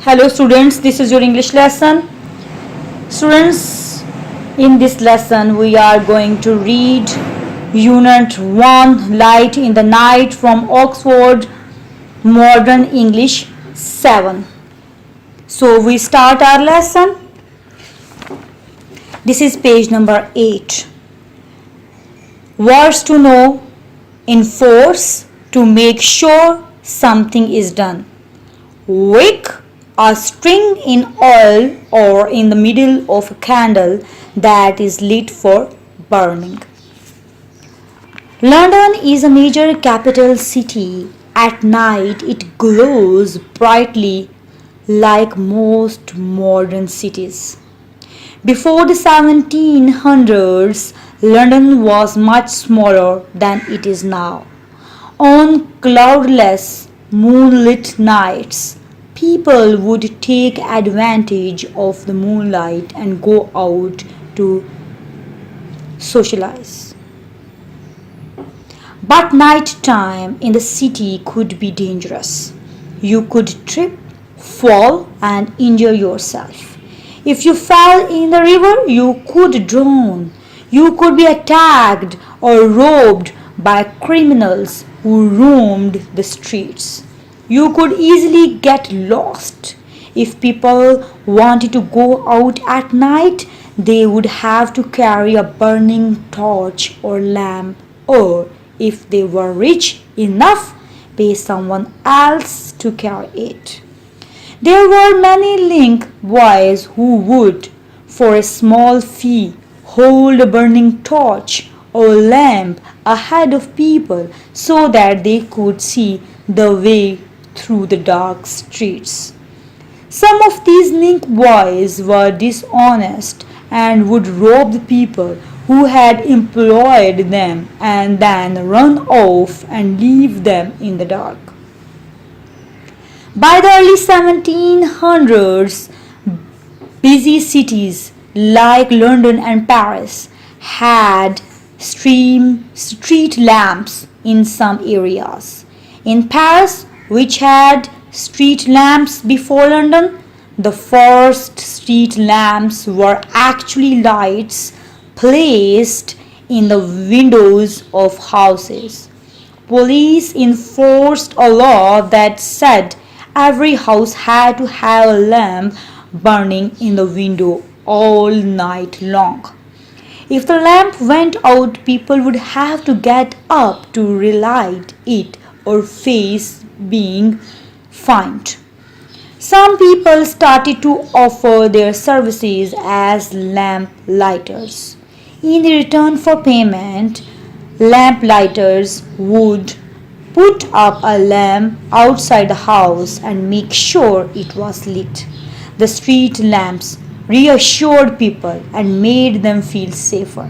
Hello students, this is your English lesson. Students, in this lesson we are going to read Unit 1 Light in the Night from Oxford Modern English 7. So we start our lesson. This is page number 8. Words to know, enforce, to make sure something is done. Wick, a string in oil or in the middle of a candle that is lit for burning. London is a major capital city. At night it glows brightly like most modern cities. Before the 1700s, London was much smaller than it is now. On cloudless, moonlit nights, people would take advantage of the moonlight and go out to socialize. But night time in the city could be dangerous. You could trip, fall, and injure yourself. If you fell in the river, you could drown. You could be attacked or robbed by criminals who roamed the streets. You could easily get lost. If people wanted to go out at night, they would have to carry a burning torch or lamp, or if they were rich enough, pay someone else to carry it. There were many link boys who would, for a small fee, hold a burning torch or lamp ahead of people so that they could see the way through the dark streets. Some of these link boys were dishonest and would rob the people who had employed them and then run off and leave them in the dark. By the early 1700s, busy cities like London and Paris had street lamps in some areas. In Paris, which had street lamps before London, the first street lamps were actually lights placed in the windows of houses. Police enforced a law that said every house had to have a lamp burning in the window all night long. If the lamp went out, people would have to get up to relight it or face being fined. Some people started to offer their services as lamp lighters. In return for payment, lamp lighters would put up a lamp outside the house and make sure it was lit. The street lamps reassured people and made them feel safer.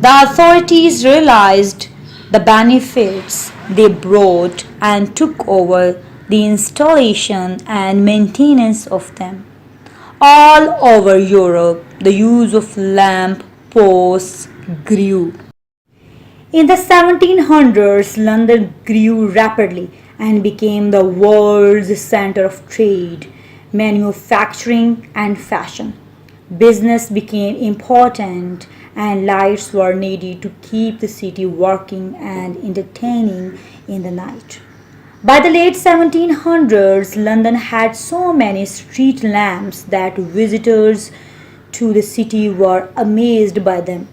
The authorities realized the benefits they brought and took over the installation and maintenance of them. All over Europe, the use of lamp posts grew. In the 1700s, London grew rapidly and became the world's center of trade, manufacturing, and fashion. Business became important and lights were needed to keep the city working and entertaining in the night. By the late 1700s, London had so many street lamps that visitors to the city were amazed by them.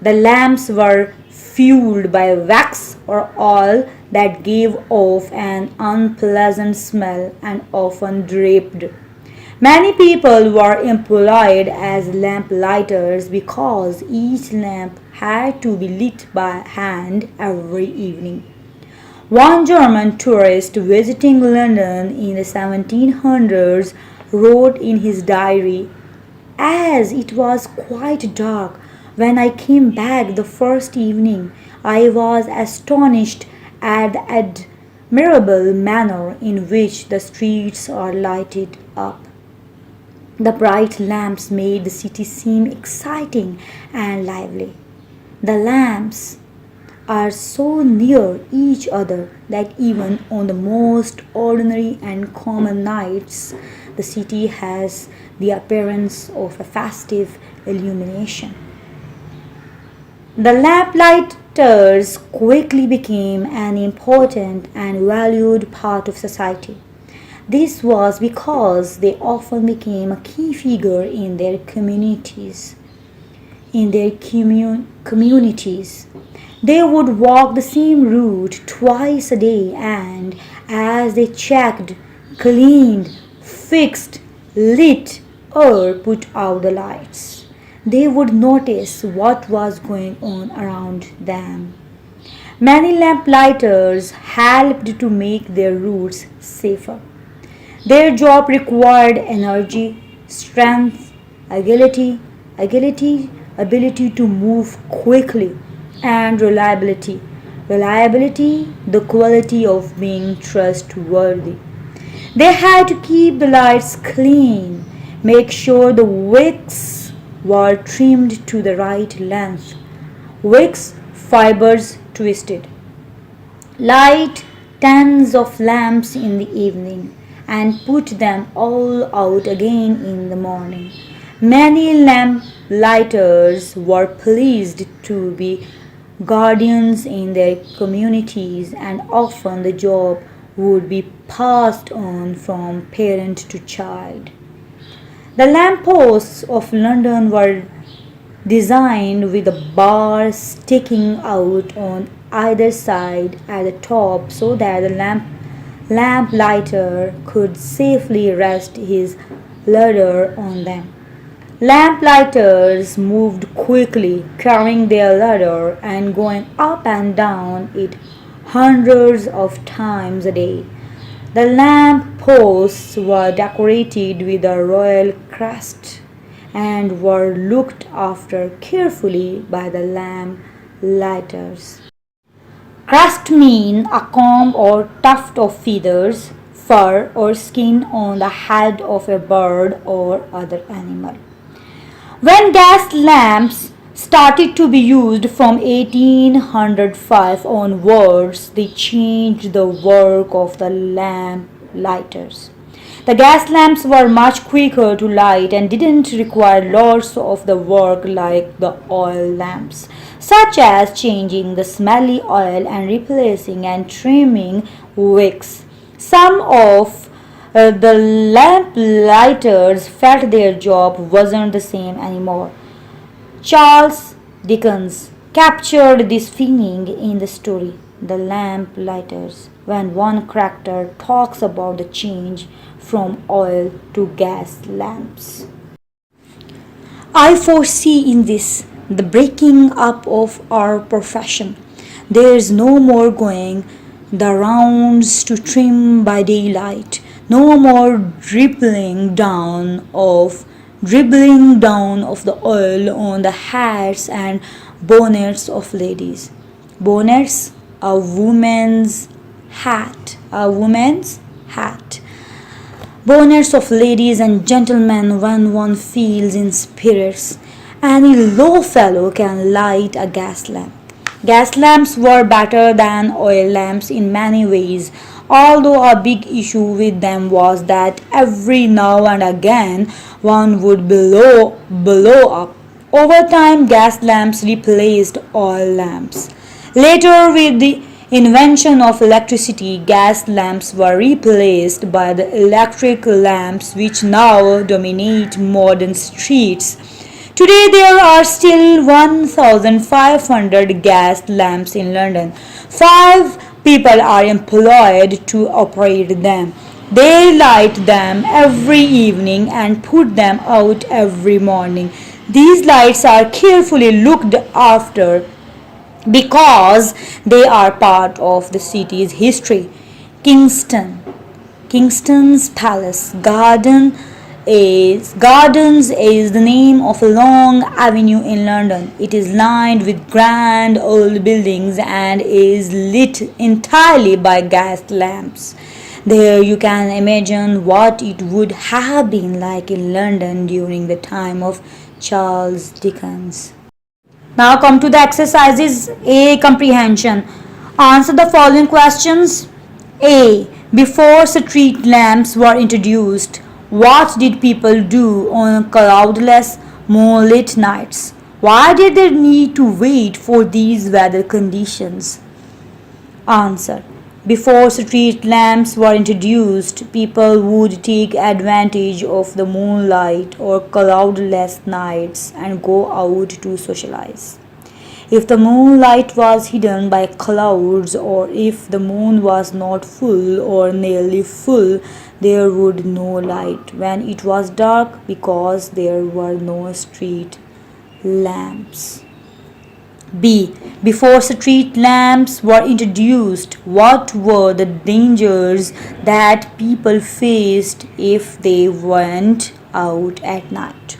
The lamps were fueled by wax or oil that gave off an unpleasant smell and often dripped. Many people were employed as lamp lighters because each lamp had to be lit by hand every evening. One German tourist visiting London in the 1700s wrote in his diary, "As it was quite dark when I came back the first evening, I was astonished at the admirable manner in which the streets are lighted up. The bright lamps made the city seem exciting and lively. The lamps are so near each other that even on the most ordinary and common nights, the city has the appearance of a festive illumination. The lamplighter's quickly became an important and valued part of society. This was because they often became a key figure in their communities. They would walk the same route twice a day, and as they checked, cleaned, fixed, lit, or put out the lights, they would notice what was going on around them. Many lamplighter's helped to make their routes safer. Their job required energy, strength, ability to move quickly, and reliability. Reliability, the quality of being trustworthy. They had to keep the lights clean, make sure the wicks were trimmed to the right length, wicks fibers twisted, light tons of lamps in the evening, and put them all out again in the morning. Many lamp lighters were pleased to be guardians in their communities, and often the job would be passed on from parent to child. The lampposts of London were designed with a bar sticking out on either side at the top so that the lamplighter could safely rest his ladder on them. Lamplighters moved quickly, carrying their ladder and going up and down it hundreds of times a day. The lamp posts were decorated with a royal crest and were looked after carefully by the lamp lighters. Crest mean a comb or tuft of feathers, fur or skin on the head of a bird or other animal. When gas lamps started to be used from 1805 onwards, they changed the work of the lamp lighters. The gas lamps were much quicker to light and didn't require lots of the work like the oil lamps, such as changing the smelly oil and replacing and trimming wicks. Some of the lamp lighters felt their job wasn't the same anymore. Charles Dickens captured this feeling in the story The Lamp Lighters when one character talks about the change from oil to gas lamps. I foresee in this the breaking up of our profession. There is no more going the rounds to trim by daylight, no more dribbling down of the oil on the hats and bonnets of ladies. Bonnets, a woman's hat. Bonnets of ladies and gentlemen when one feels in spirits. Any low fellow can light a gas lamp. Gas lamps were better than oil lamps in many ways, although a big issue with them was that every now and again one would blow up. Over time, gas lamps replaced oil lamps. Later, with the invention of electricity, gas lamps were replaced by the electric lamps which now dominate modern streets. Today there are still 1,500 gas lamps in London. 5 people are employed to operate them. They light them every evening and put them out every morning. These lights are carefully looked after because they are part of the city's history. Kingston's Palace Gardens is the name of a long avenue in London. It is lined with grand old buildings and is lit entirely by gas lamps. There you can imagine what it would have been like in London during the time of Charles Dickens. Now come to the exercises A comprehension. Answer the following questions. A. Before street lamps were introduced, what did people do on cloudless, moonlit nights? Why did they need to wait for these weather conditions? Answer. Before street lamps were introduced, people would take advantage of the moonlight or cloudless nights and go out to socialize. If the moonlight was hidden by clouds or if the moon was not full or nearly full, there would no light when it was dark because there were no street lamps. B. Before street lamps were introduced, what were the dangers that people faced if they went out at night?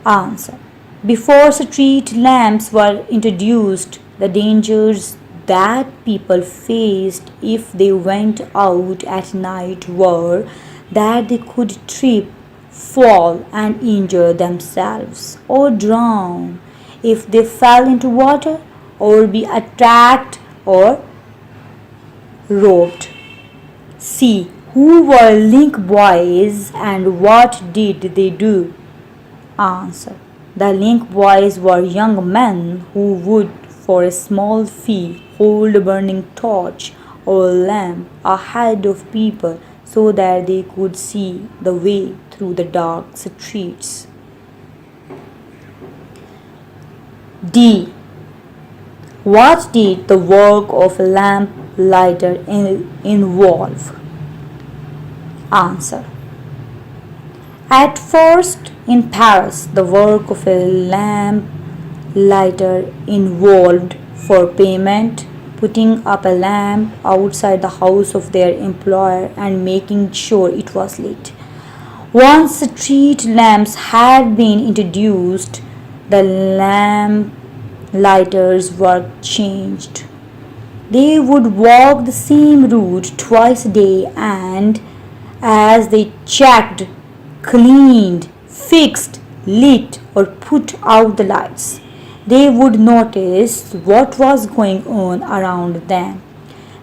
Answer. Before street lamps were introduced, the dangers that people faced if they went out at night were that they could trip, fall, and injure themselves or drown if they fell into water or be attacked or robbed. C. Who were link boys and what did they do? Answer. The link boys were young men who would, for a small fee, hold a burning torch or lamp ahead of people so that they could see the way through the dark streets. D. What did the work of a lamp lighter involve? Answer. At first, in Paris, the work of a lamp lighter involved, for payment, putting up a lamp outside the house of their employer and making sure it was lit. Once street lamps had been introduced, the lamp lighters' work changed. They would walk the same route twice a day, and as they checked, cleaned, fixed, lit, or put out the lights, they would notice what was going on around them.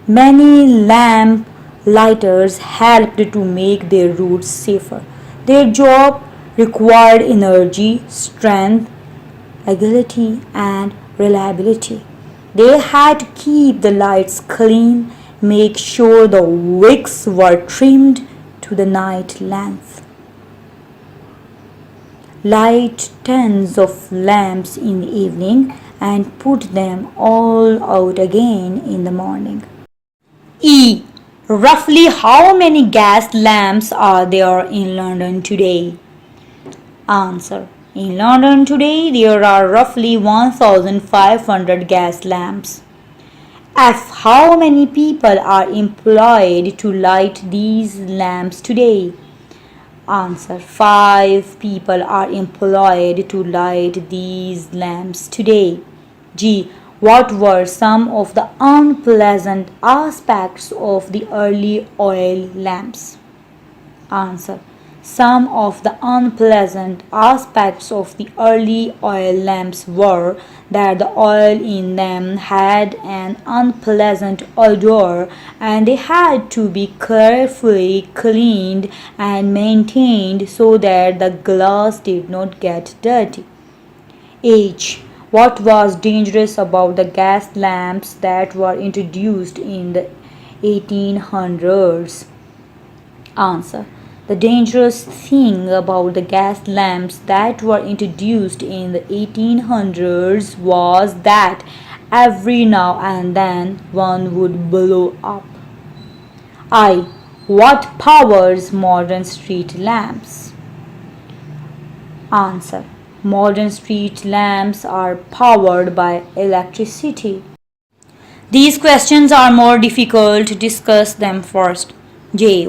Many lamp lighters helped to make their routes safer. Their job required energy, strength, agility, and reliability. They had to keep the lights clean, make sure the wicks were trimmed to the night length, light tons of lamps in the evening, and put them all out again in the morning. E. Roughly how many gas lamps are there in London today? Answer. In London today, there are roughly 1,500 gas lamps. F. How many people are employed to light these lamps today? Answer. 5 people are employed to light these lamps today. G. What were some of the unpleasant aspects of the early oil lamps? Answer. Some of the unpleasant aspects of the early oil lamps were that the oil in them had an unpleasant odor and they had to be carefully cleaned and maintained so that the glass did not get dirty. H. What was dangerous about the gas lamps that were introduced in the 1800s? Answer. The dangerous thing about the gas lamps that were introduced in the 1800s was that every now and then one would blow up. I. What powers modern street lamps? Answer. Modern street lamps are powered by electricity. These questions are more difficult. Discuss them first. J.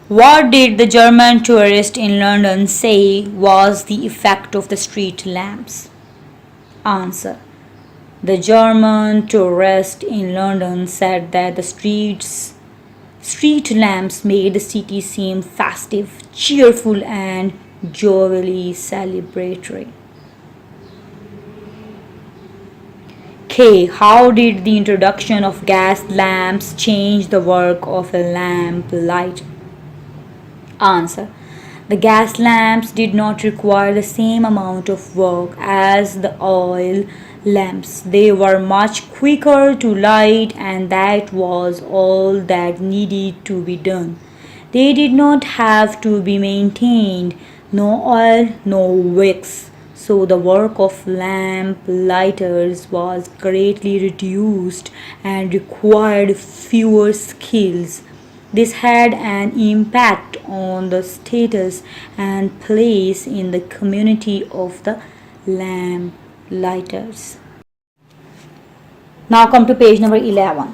What did the German tourist in London say was the effect of the street lamps? Answer. The German tourist in London said that the street lamps made the city seem festive, cheerful, and jovially celebratory. Okay, how did the introduction of gas lamps change the work of a lamp lighter? Answer. The gas lamps did not require the same amount of work as the oil lamps. They were much quicker to light, and that was all that needed to be done. They did not have to be maintained, no oil, no wicks. So the work of lamp lighters was greatly reduced and required fewer skills. This had an impact on the status and place in the community of the lamp lighters. Now come to page number 11.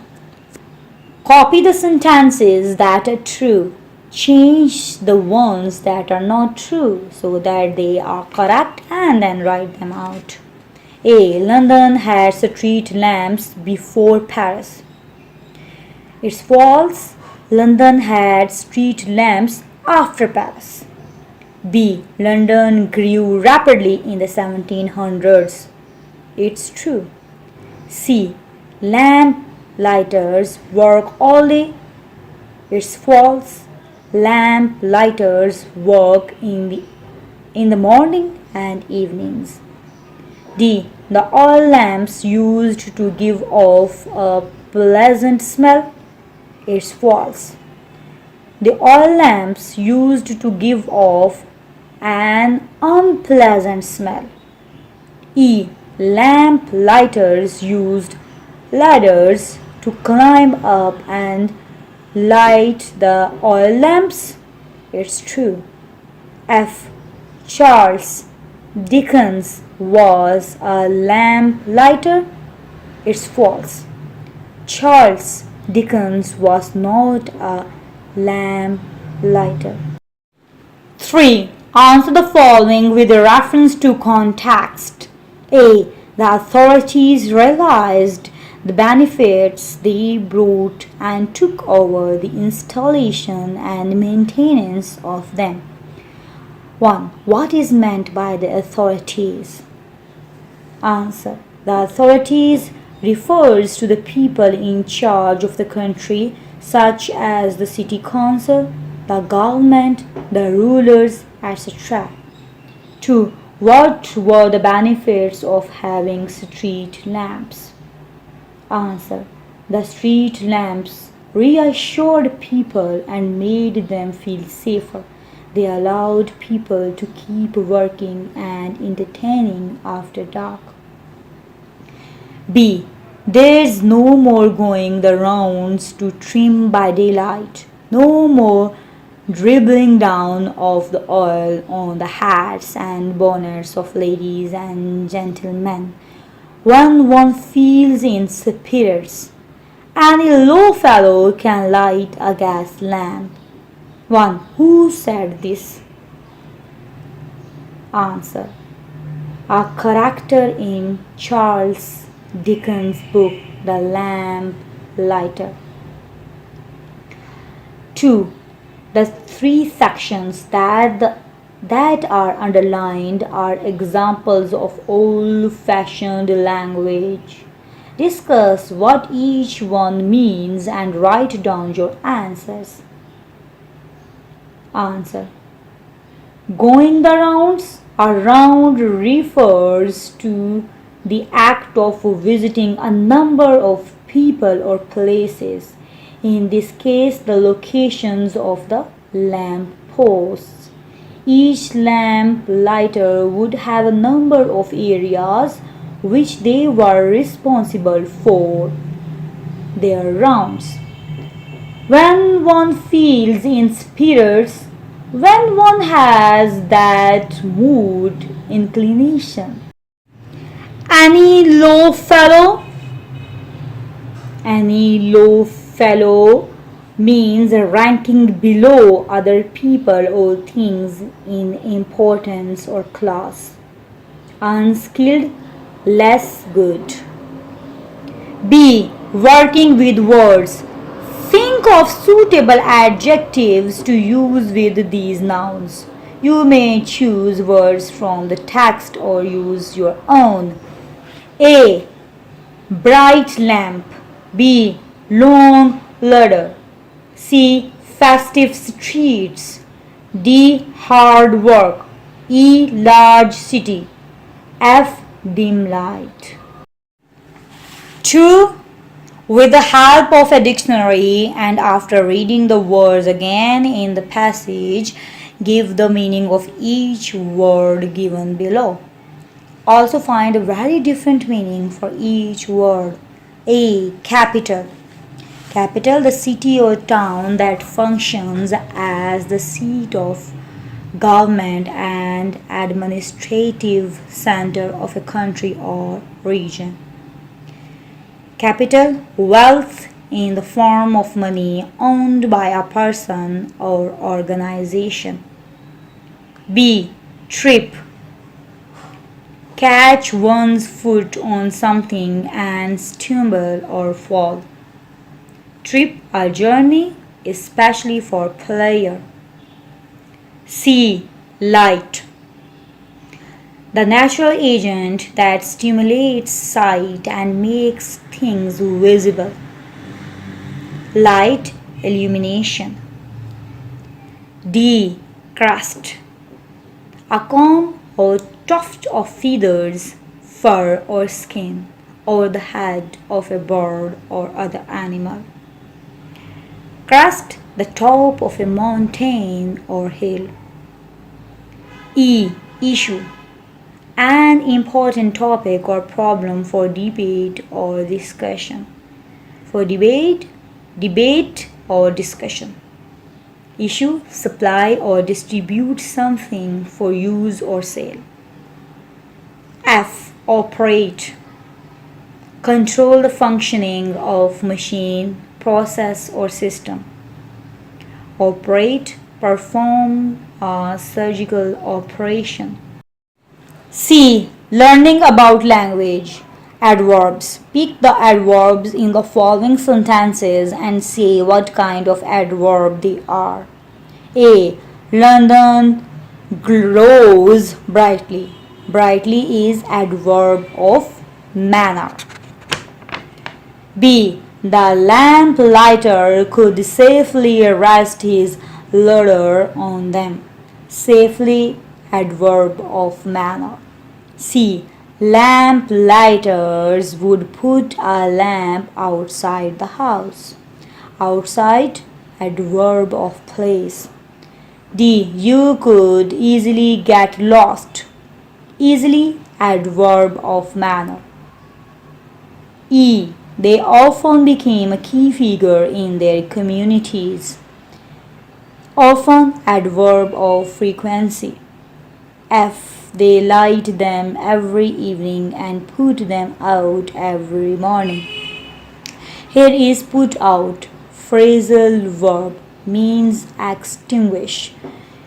Copy the sentences that are true. Change the ones that are not true so that they are correct and then write them out. A. London had street lamps before Paris. It's false. London had street lamps after Paris. B. London grew rapidly in the 1700s. It's true. C. Lamp lighters work all day. It's false. Lamp lighters work in the morning and evenings. D. The oil lamps used to give off a pleasant smell. It's false. The oil lamps used to give off an unpleasant smell. E. Lamp lighters used ladders to climb up and light the oil lamps. It's true. F. Charles Dickens was a lamp lighter. It's false. Charles Dickens was not a lamp lighter. 3. Answer the following with a reference to context. A. The authorities realized the benefits they brought and took over the installation and maintenance of them. 1. What is meant by the authorities? Answer. The authorities refers to the people in charge of the country, such as the city council, the government, the rulers, etc. 2. What were the benefits of having street lamps? Answer. The street lamps reassured people and made them feel safer. They allowed people to keep working and entertaining after dark. B. There's no more going the rounds to trim by daylight. No more dribbling down of the oil on the hats and bonnets of ladies and gentlemen when one feels in spirits. Any low fellow can light a gas lamp. 1. Who said this? Answer. A character in Charles Dickens' book, The Lamp Lighter. 2. The 3 sections that are underlined are examples of old-fashioned language. Discuss what each one means and write down your answers. Answer. Going the rounds. A round refers to the act of visiting a number of people or places. In this case, the locations of the lamp posts. Each lamp lighter would have a number of areas which they were responsible for their rounds. When one feels in spirits, when one has that mood inclination. Any low fellow means ranking below other people or things in importance or class. Unskilled, less good. B. Working with words. Think of suitable adjectives to use with these nouns. You may choose words from the text or use your own. A. bright lamp. B. Long ladder. C. Festive streets. D. Hard work. E. Large city. F. Dim light. 2. With the help of a dictionary and after reading the words again in the passage, give the meaning of each word given below. Also find a very different meaning for each word. A. Capital. Capital, the city or town that functions as the seat of government and administrative center of a country or region. Capital, wealth in the form of money owned by a person or organization. B. Trip. Catch one's foot on something and stumble or fall. Trip, a journey, especially for player. C. Light. The natural agent that stimulates sight and makes things visible. Light, illumination. D. Crest. A comb or tuft of feathers, fur or skin over the head of a bird or other animal. Crest, the top of a mountain or hill. E. Issue. An important topic or problem for debate or discussion. For debate or discussion. Issue, supply or distribute something for use or sale. F. Operate. Control the functioning of machine, process or system. Operate, perform a surgical operation. C. Learning about language. Adverbs. Pick the adverbs in the following sentences and say what kind of adverb they are. A. London glows brightly. Brightly is adverb of manner. B. The lamplighter could safely rest his ladder on them. Safely, adverb of manner. C. Lamplighters would put a lamp outside the house. Outside, adverb of place. D. You could easily get lost. Easily, adverb of manner. E. They often became a key figure in their communities. Often, adverb of frequency. F. They light them every evening and put them out every morning. Here is put out, phrasal verb, means extinguish.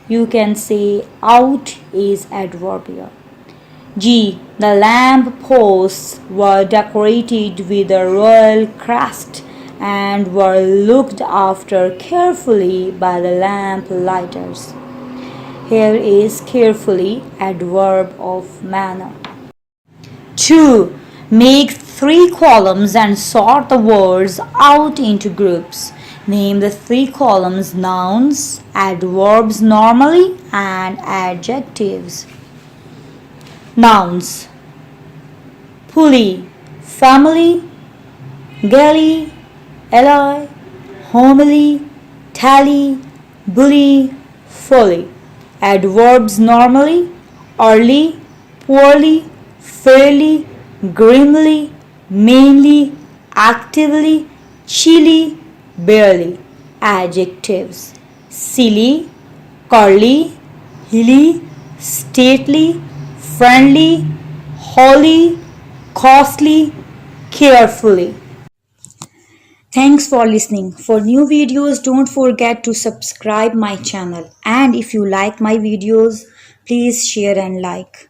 You can say out is adverb here. G. The lamp posts were decorated with a royal crest and were looked after carefully by the lamp lighters. Here is carefully, adverb of manner. 2. Make 3 columns and sort the words out into groups. Name the 3 columns: nouns, adverbs normally, and adjectives. Nouns: pulley, family, galley, ally, homily, tally, bully, fully. Adverbs normally: early, poorly, fairly, grimly, mainly, actively, chilly, barely. Adjectives: silly, curly, hilly, stately, friendly, holy, costly, carefully. Thanks for listening. For new videos, don't forget to subscribe my channel. And if you like my videos, please share and like.